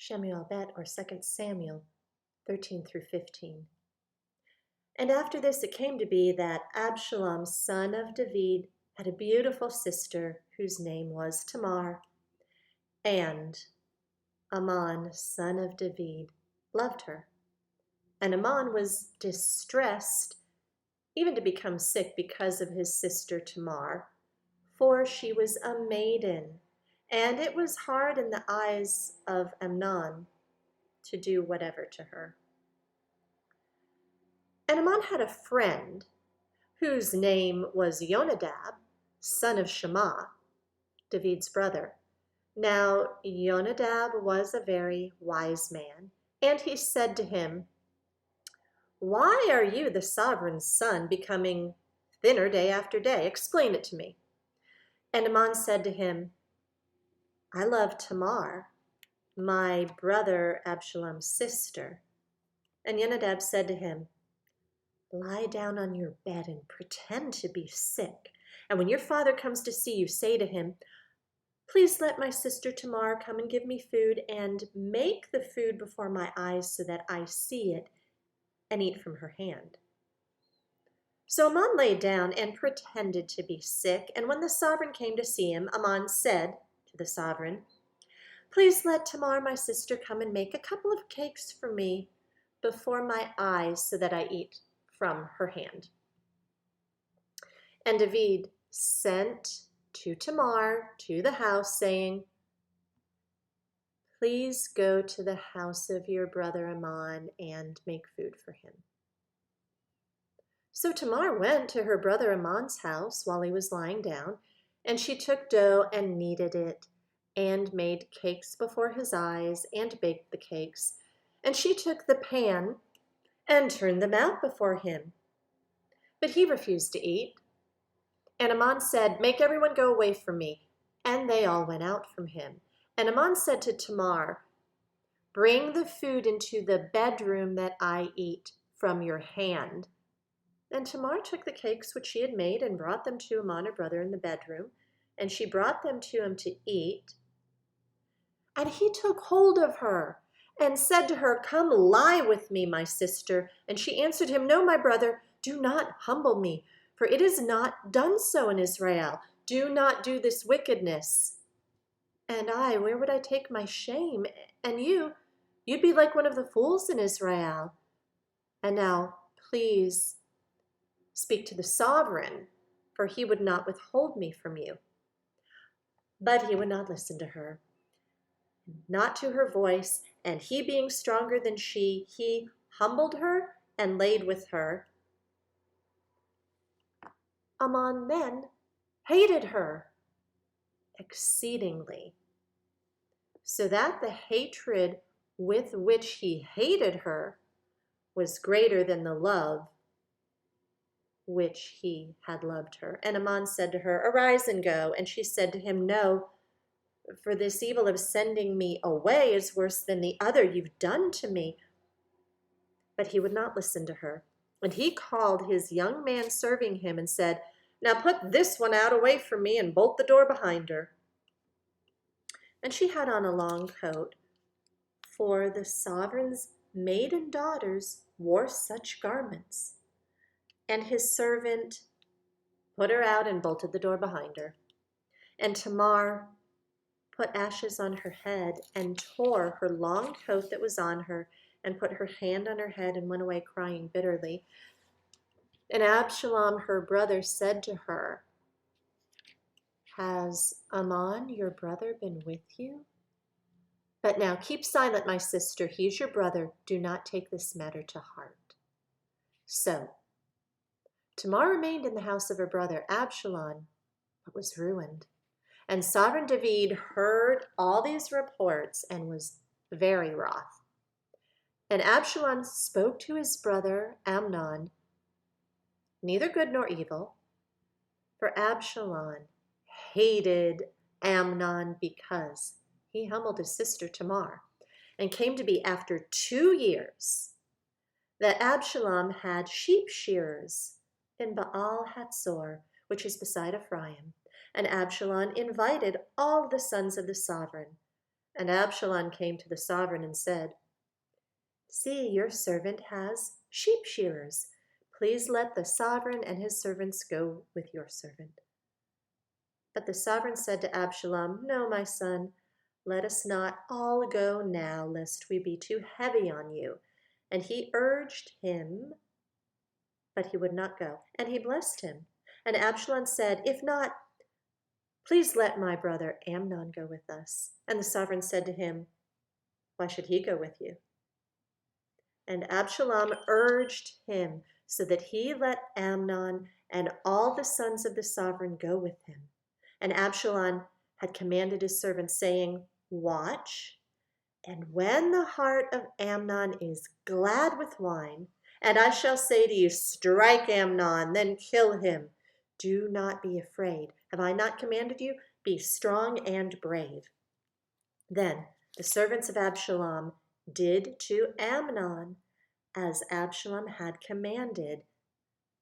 Shemuel Bet, or 2 Samuel 13 through 15. And after this it came to be that Abshalom, son of David, had a beautiful sister whose name was Tamar. And Ammon, son of David, loved her. And Ammon was distressed, even to become sick, because of his sister Tamar, for she was a maiden, and it was hard in the eyes of Ammon to do whatever to her. And Ammon had a friend whose name was Jonadab, son of Shammah, David's brother. Now Jonadab was a very wise man, and he said to him, "Why are you, the sovereign's son, becoming thinner day after day? Explain it to me." And Ammon said to him, "I love Tamar, my brother Abshalom's sister." And Jonadab said to him, "Lie down on your bed and pretend to be sick. And when your father comes to see you, say to him, 'Please let my sister Tamar come and give me food, and make the food before my eyes so that I see it and eat from her hand.'" So Ammon lay down and pretended to be sick. And when the sovereign came to see him, Ammon said to the sovereign, "Please let Tamar, my sister, come and make a couple of cakes for me before my eyes so that I eat from her hand." And David sent to Tamar to the house, saying, "Please go to the house of your brother Ammon and make food for him." So Tamar went to her brother Ammon's house while he was lying down, and she took dough and kneaded it, and made cakes before his eyes, and baked the cakes. And she took the pan and turned them out before him. But he refused to eat. And Ammon said, "Make everyone go away from me." And they all went out from him. And Ammon said to Tamar, "Bring the food into the bedroom that I eat from your hand." And Tamar took the cakes which she had made and brought them to Ammon, her brother, in the bedroom. And she brought them to him to eat. And he took hold of her and said to her, "Come lie with me, my sister." And she answered him, "No, my brother, do not humble me, for it is not done so in Israel. Do not do this wickedness. And I, where would I take my shame? And you'd be like one of the fools in Israel. And now, please speak to the sovereign, for he would not withhold me from you." But he would not listen to her, not to her voice, and he being stronger than she, he humbled her and laid with her. Ammon then hated her exceedingly, so that the hatred with which he hated her was greater than the love which he had loved her. And Ammon said to her, "Arise and go." And she said to him, "No, for this evil of sending me away is worse than the other you've done to me." But he would not listen to her. And he called his young man serving him and said, "Now put this one out away from me and bolt the door behind her." And she had on a long coat, for the sovereign's maiden daughters wore such garments. And his servant put her out and bolted the door behind her. And Tamar put ashes on her head and tore her long coat that was on her, and put her hand on her head and went away crying bitterly. And Abshalom, her brother, said to her, "Has Ammon, your brother, been with you? But now keep silent, my sister. He is your brother. Do not take this matter to heart." So Tamar remained in the house of her brother Abshalom, but was ruined. And sovereign David heard all these reports and was very wroth. And Abshalom spoke to his brother Amnon, neither good nor evil, for Abshalom hated Amnon because he humbled his sister Tamar. And came to be after 2 years that Abshalom had sheep shearers in Baal Hatzor, which is beside Ephraim. And Abshalom invited all the sons of the sovereign. And Absalom came to the sovereign and said, "See, your servant has sheep shearers. Please let the sovereign and his servants go with your servant." But the sovereign said to Absalom, "No, my son, let us not all go now, lest we be too heavy on you." And he urged him, but he would not go. And he blessed him. And Absalom said, "If not, please let my brother Amnon go with us." And the sovereign said to him, "Why should he go with you?" And Absalom urged him, so that he let Amnon and all the sons of the sovereign go with him. And Absalom had commanded his servants, saying, "Watch, and when the heart of Amnon is glad with wine, and I shall say to you, 'Strike Amnon, then kill him,' do not be afraid. Have I not commanded you? Be strong and brave." Then the servants of Absalom did to Amnon as Absalom had commanded.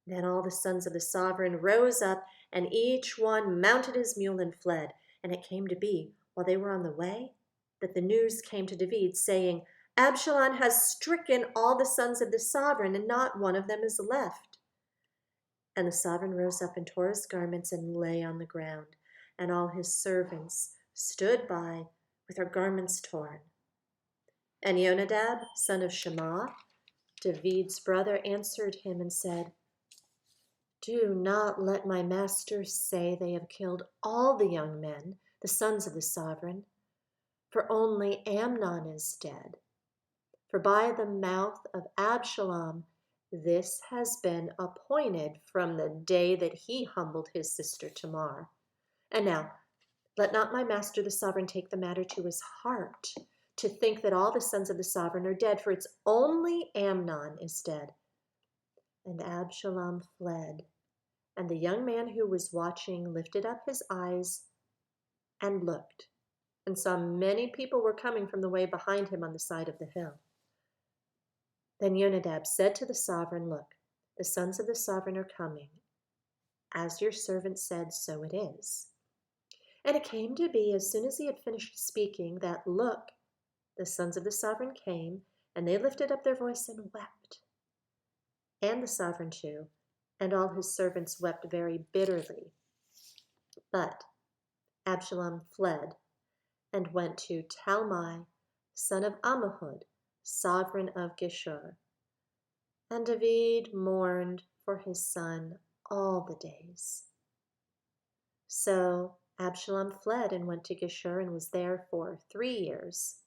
Then all the sons of the sovereign rose up, and each one mounted his mule and fled. And it came to be, while they were on the way, that the news came to David, saying, "Absalom has stricken all the sons of the sovereign, and not one of them is left." And the sovereign rose up and tore his garments and lay on the ground. And all his servants stood by with their garments torn. And Jonadab, son of Shammah, David's brother, answered him and said, "Do not let my masters say they have killed all the young men, the sons of the sovereign, for only Amnon is dead. For by the mouth of Absalom this has been appointed from the day that he humbled his sister Tamar. And now let not my master the sovereign take the matter to his heart, to think that all the sons of the sovereign are dead, for it's only Amnon is dead." And Absalom fled. And the young man who was watching lifted up his eyes and looked, and saw many people were coming from the way behind him on the side of the hill. Then Jonadab said to the sovereign, "Look, the sons of the sovereign are coming. As your servant said, so it is." And it came to be, as soon as he had finished speaking, that, look, the sons of the sovereign came, and they lifted up their voice and wept. And the sovereign too, and all his servants wept very bitterly. But Absalom fled and went to Talmai, son of Ammihud, sovereign of Geshur. And David mourned for his son all the days. So Absalom fled and went to Geshur and was there for 3 years.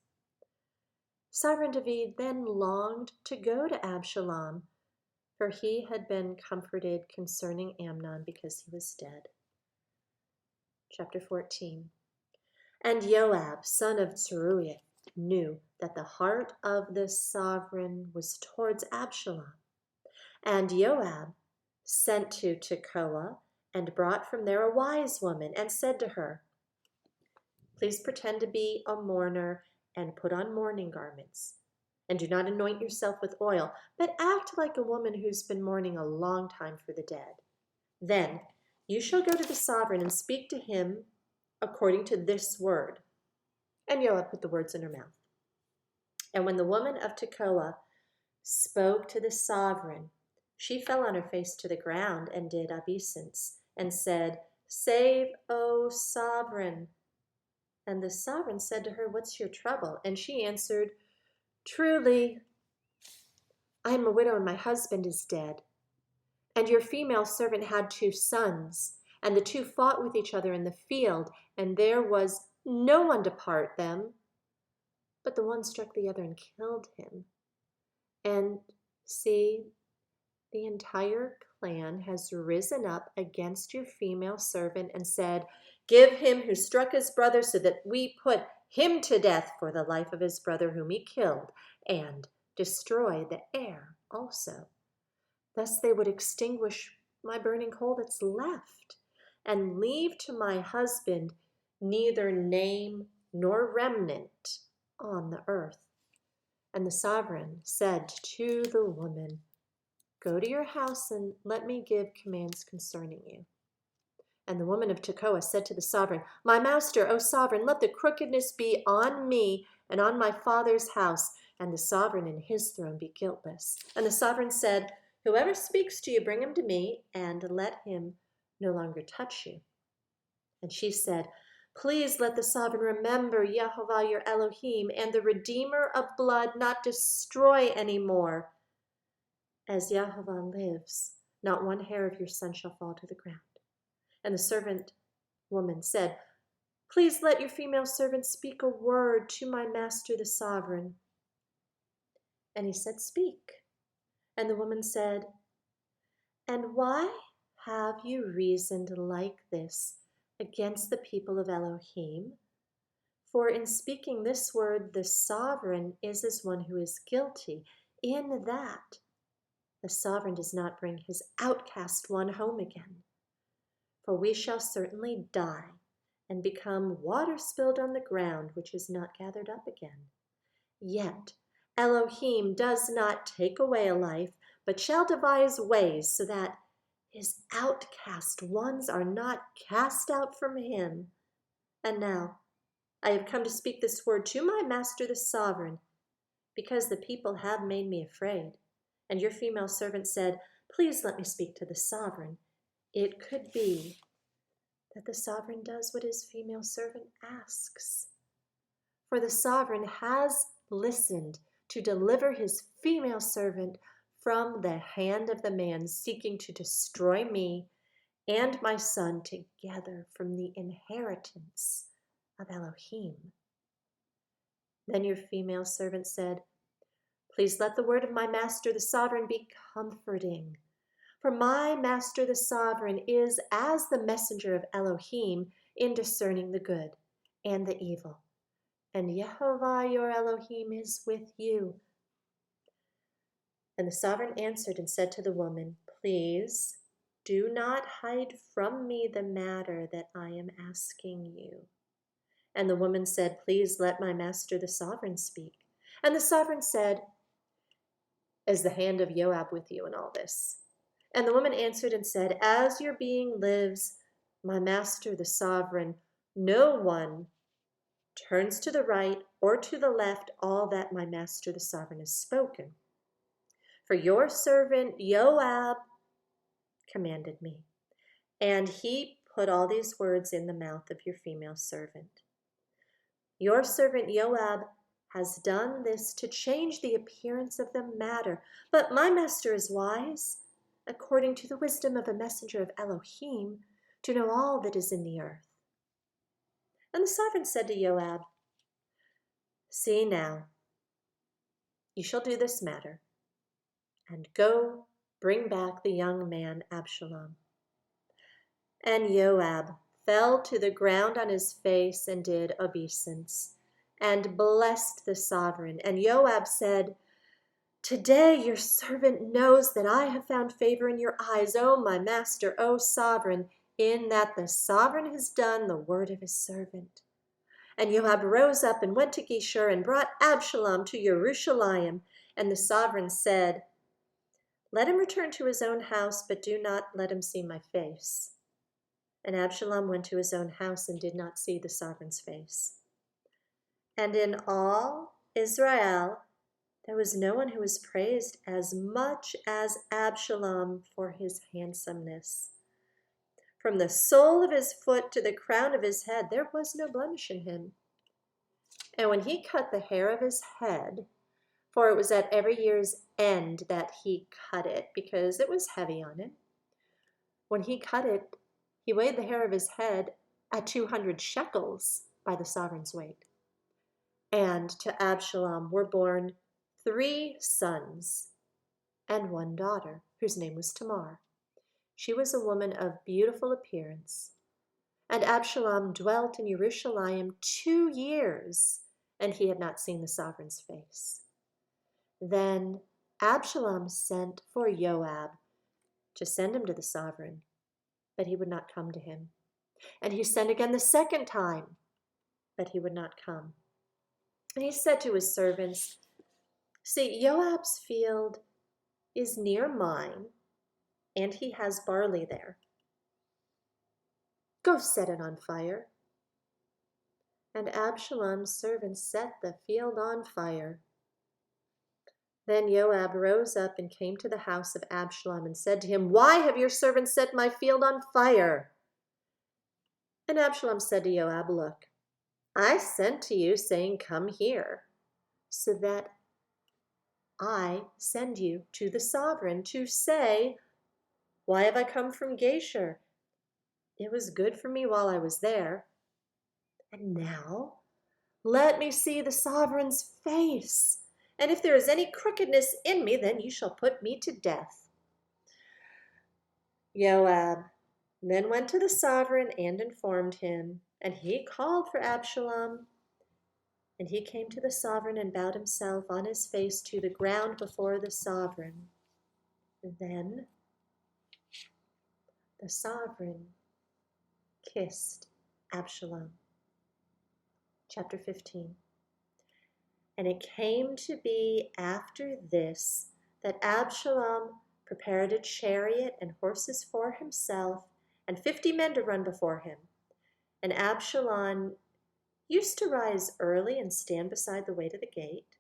Sovereign David then longed to go to Absalom, for he had been comforted concerning Amnon because he was dead. Chapter 14. And Joab, son of Zeruiah, knew that the heart of the sovereign was towards Absalom. And Joab sent to Tekoa and brought from there a wise woman and said to her, "Please pretend to be a mourner and put on mourning garments. And do not anoint yourself with oil, but act like a woman who's been mourning a long time for the dead. Then you shall go to the sovereign and speak to him according to this word." And Joab put the words in her mouth. And when the woman of Tekoa spoke to the sovereign, she fell on her face to the ground and did obeisance and said, "Save, O sovereign." And the sovereign said to her, "What's your trouble?" And she answered, "Truly, I am a widow and my husband is dead. And your female servant had 2 sons, and the 2 fought with each other in the field, and there was no one to part them. But the one struck the other and killed him. And see, the entire clan has risen up against your female servant and said, 'Give him who struck his brother, so that we put him to death for the life of his brother whom he killed, and destroy the heir also.' Thus they would extinguish my burning coal that's left, and leave to my husband neither name nor remnant on the earth." And the sovereign said to the woman, "Go to your house and let me give commands concerning you." And the woman of Tekoa said to the sovereign, My master, O sovereign, let the crookedness be on me and on my father's house, and the sovereign and his throne be guiltless. And the sovereign said, Whoever speaks to you, bring him to me, and let him no longer touch you. And she said, Please let the sovereign remember Yehovah your Elohim, and the Redeemer of blood not destroy any more. As Yehovah lives, not one hair of your son shall fall to the ground. And the servant woman said, Please let your female servant speak a word to my master the sovereign. And he said, Speak. And the woman said, And why have you reasoned like this against the people of Elohim? For in speaking this word, the sovereign is as one who is guilty, in that the sovereign does not bring his outcast one home again. For we shall certainly die and become water spilled on the ground, which is not gathered up again. Yet Elohim does not take away a life, but shall devise ways so that his outcast ones are not cast out from him. And now I have come to speak this word to my master the sovereign, because the people have made me afraid. And your female servant said, Please let me speak to the sovereign. It could be that the sovereign does what his female servant asks. For the sovereign has listened to deliver his female servant from the hand of the man seeking to destroy me and my son together from the inheritance of Elohim. Then your female servant said, Please let the word of my master the sovereign be comforting. For my master the sovereign is as the messenger of Elohim in discerning the good and the evil. And Yehovah your Elohim is with you. And the sovereign answered and said to the woman, Please do not hide from me the matter that I am asking you. And the woman said, Please let my master the sovereign speak. And the sovereign said, Is the hand of Joab with you in all this? And the woman answered and said, As your being lives, my master the sovereign, no one turns to the right or to the left all that my master the sovereign has spoken. For your servant Joab commanded me, and he put all these words in the mouth of your female servant. Your servant Joab has done this to change the appearance of the matter, but my master is wise, according to the wisdom of a messenger of Elohim, to know all that is in the earth. And the sovereign said to Joab, See now, you shall do this matter, and go bring back the young man Abshalom. And Joab fell to the ground on his face and did obeisance, and blessed the sovereign. And Joab said, Today your servant knows that I have found favor in your eyes, O my master, O sovereign, in that the sovereign has done the word of his servant. And Joab rose up and went to Geshur and brought Abshalom to Jerusalem. And the sovereign said, Let him return to his own house, but do not let him see my face. And Abshalom went to his own house and did not see the sovereign's face. And in all Israel there was no one who was praised as much as Abshalom for his handsomeness. From the sole of his foot to the crown of his head, there was no blemish in him. And when he cut the hair of his head, for it was at every year's end that he cut it, because it was heavy on him, when he cut it, he weighed the hair of his head at 200 shekels by the sovereign's weight. And to Abshalom were born 3 sons and 1 daughter, whose name was Tamar. She was a woman of beautiful appearance. And Abshalom dwelt in Jerusalem 2 years, and he had not seen the sovereign's face. Then Abshalom sent for Joab to send him to the sovereign, but he would not come to him. And he sent again the 2nd time, but he would not come. And he said to his servants, See, Joab's field is near mine, and he has barley there. Go set it on fire." And Absalom's servants set the field on fire. Then Joab rose up and came to the house of Absalom and said to him, "Why have your servants set my field on fire?" And Absalom said to Joab, "Look, I sent to you saying, 'Come here,' so that I send you to the sovereign to say, 'Why have I come from Geshur? It was good for me while I was there. And now let me see the sovereign's face. And if there is any crookedness in me, then you shall put me to death.'" Joab then went to the sovereign and informed him, and he called for Absalom. And he came to the sovereign and bowed himself on his face to the ground before the sovereign. Then the sovereign kissed Absalom. Chapter 15. And it came to be after this that Absalom prepared a chariot and horses for himself, and 50 men to run before him. And Absalom used to rise early and stand beside the way to the gate.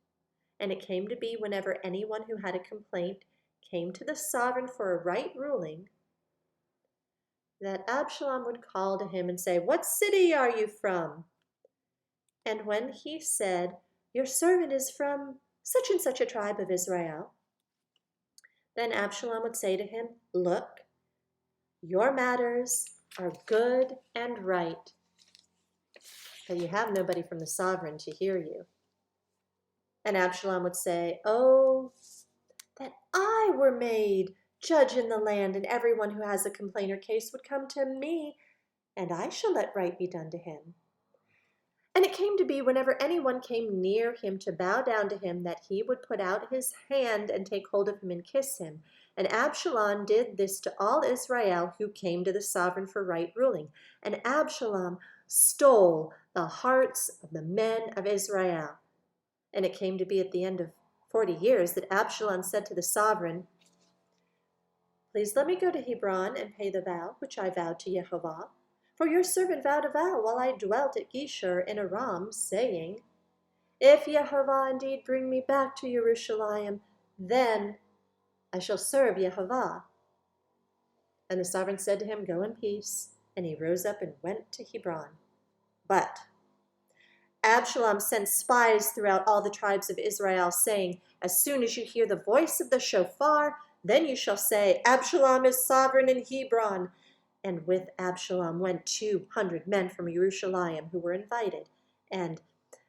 And it came to be whenever anyone who had a complaint came to the sovereign for a right ruling, that Absalom would call to him and say, "What city are you from?" And when he said, "Your servant is from such and such a tribe of Israel," then Absalom would say to him, "Look, your matters are good and right, but you have nobody from the sovereign to hear you." And Absalom would say, "Oh, that I were made judge in the land, and everyone who has a complaint or case would come to me, and I shall let right be done to him." And it came to be whenever anyone came near him to bow down to him, that he would put out his hand and take hold of him and kiss him. And Absalom did this to all Israel who came to the sovereign for right ruling. And Absalom stole the hearts of the men of Israel. And it came to be at the end of 40 years that Absalom said to the sovereign, "Please let me go to Hebron and pay the vow which I vowed to Jehovah. For your servant vowed a vow while I dwelt at Geshur in Aram, saying, 'If Jehovah indeed bring me back to Jerusalem, then I shall serve Jehovah.'" And the sovereign said to him, "Go in peace." And he rose up and went to Hebron. But Absalom sent spies throughout all the tribes of Israel, saying, "As soon as you hear the voice of the shofar, then you shall say, 'Absalom is sovereign in Hebron.'" And with Absalom went 200 men from Jerusalem who were invited, and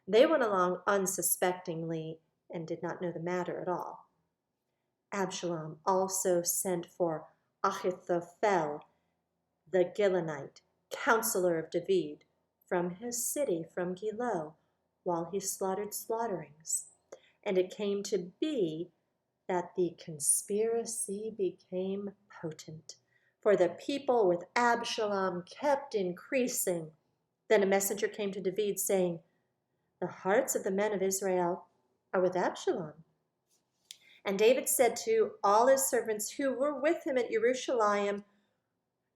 they went along unsuspectingly and did not know the matter at all. Absalom also sent for Ahithophel, the Gilonite, counselor of David, from his city, from Gilo, while he slaughtered slaughterings. And it came to be that the conspiracy became potent, for the people with Absalom kept increasing. Then a messenger came to David, saying, "The hearts of the men of Israel are with Absalom." And David said to all his servants who were with him at Jerusalem,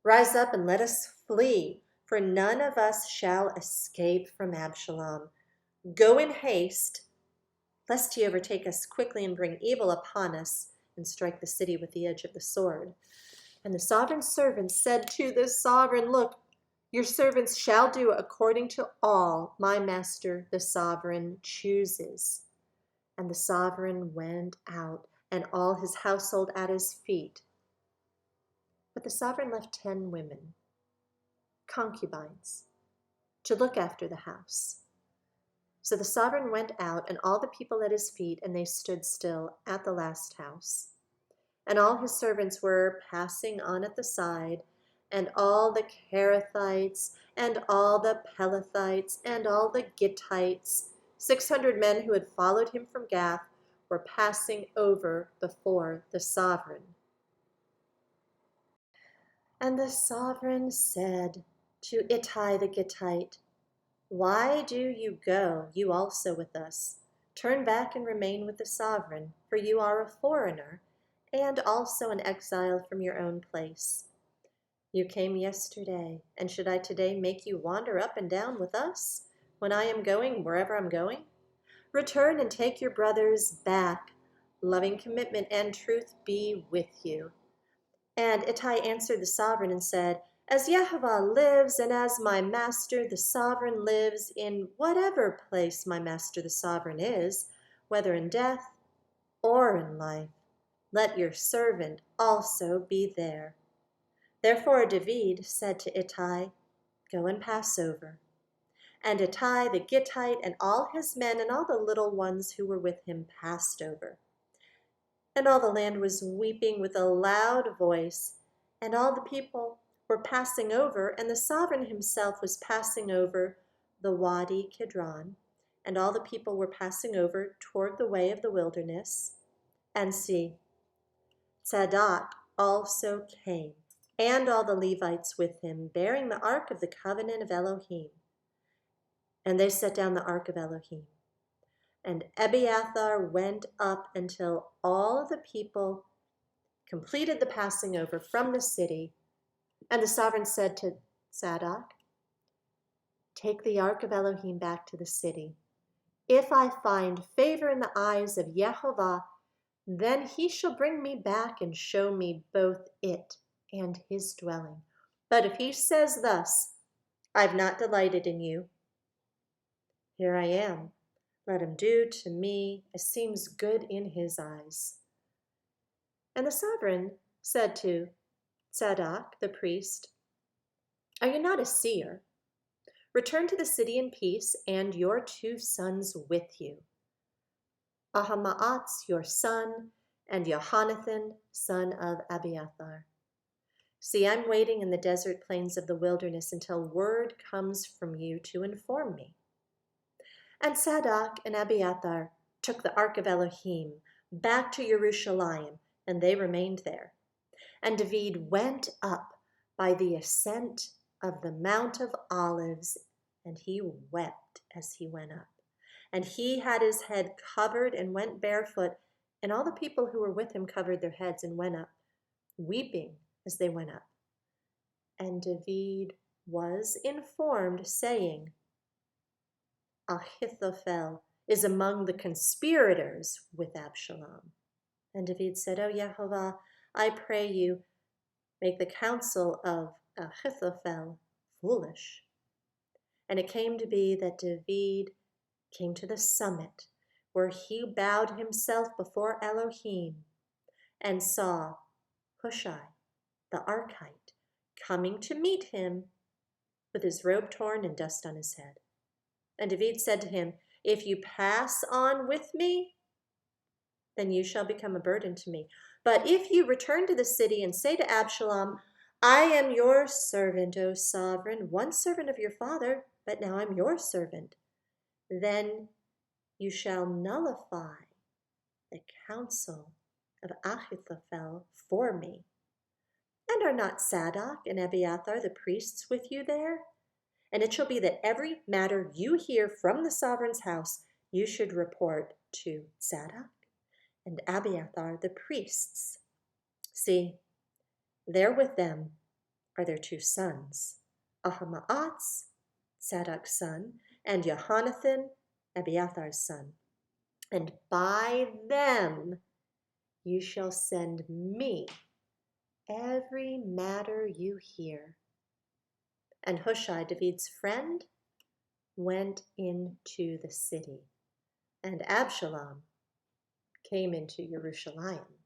"Rise up and let us flee, for none of us shall escape from Absalom. Go in haste, lest he overtake us quickly and bring evil upon us, and strike the city with the edge of the sword." And the sovereign's servants said to the sovereign, "Look, your servants shall do according to all my master the sovereign chooses." And the sovereign went out, and all his household at his feet. But the sovereign left 10 women, concubines, to look after the house. So the sovereign went out, and all the people at his feet, and they stood still at the last house. And all his servants were passing on at the side, and all the Kerethites, and all the Pelethites, and all the Gittites, 600 men who had followed him from Gath, were passing over before the sovereign. And the sovereign said to Ittai the Gittite, "Why do you go, you also with us? Turn back and remain with the sovereign, for you are a foreigner, and also an exile from your own place." You came yesterday, and should I today make you wander up and down with us when I am going wherever I'm going? Return and take your brothers back. Loving commitment and truth be with you." And Ittai answered the sovereign and said, "As Yehovah lives, and as my master the sovereign lives, in whatever place my master the sovereign is, whether in death or in life, let your servant also be there." Therefore David said to Ittai, "Go and pass over." And Ittai the Gittite and all his men and all the little ones who were with him passed over. And all the land was weeping with a loud voice, and all the people were passing over, and the sovereign himself was passing over the Wadi Kidron, and all the people were passing over toward the way of the wilderness. And see, Tzadok also came, and all the Levites with him, bearing the ark of the covenant of Elohim. And they set down the ark of Elohim. And Abiathar went up until all the people completed the passing over from the city. And the sovereign said to Tzadok, "Take the ark of Elohim back to the city. If I find favor in the eyes of Yehovah, then he shall bring me back and show me both it and his dwelling. But if he says thus, I've not delighted in you, here I am. Let him do to me as seems good in his eyes." And the sovereign said to Tzadok the priest, "Are you not a seer? Return to the city in peace, and your 2 sons with you, Ahimaaz your son, and Jehonathan son of Abiathar. See, I'm waiting in the desert plains of the wilderness until word comes from you to inform me." And Tzadok and Abiathar took the ark of Elohim back to Jerusalem, and they remained there. And David went up by the ascent of the Mount of Olives, and he wept as he went up. And he had his head covered and went barefoot, and all the people who were with him covered their heads and went up, weeping as they went up. And David was informed, saying, "Ahithophel is among the conspirators with Abshalom." And David said, "O Yehovah, I pray you, make the counsel of Ahithophel foolish." And it came to be that David came to the summit, where he bowed himself before Elohim, and saw Hushai the Archite coming to meet him with his robe torn and dust on his head. And David said to him, "If you pass on with me, then you shall become a burden to me. But if you return to the city and say to Abshalom, I am your servant, O sovereign, once servant of your father, but now I'm your servant, then you shall nullify the counsel of Ahithophel for me. And are not Tzadok and Abiathar the priests with you there? And it shall be that every matter you hear from the sovereign's house, you should report to Tzadok and Abiathar the priests. See, there with them are their 2 sons, Ahimaaz, Tzadok's son, and Jehonathan, Abiathar's son. And by them you shall send me every matter you hear." And Hushai, David's friend, went into the city, and Abshalom came into Jerusalem.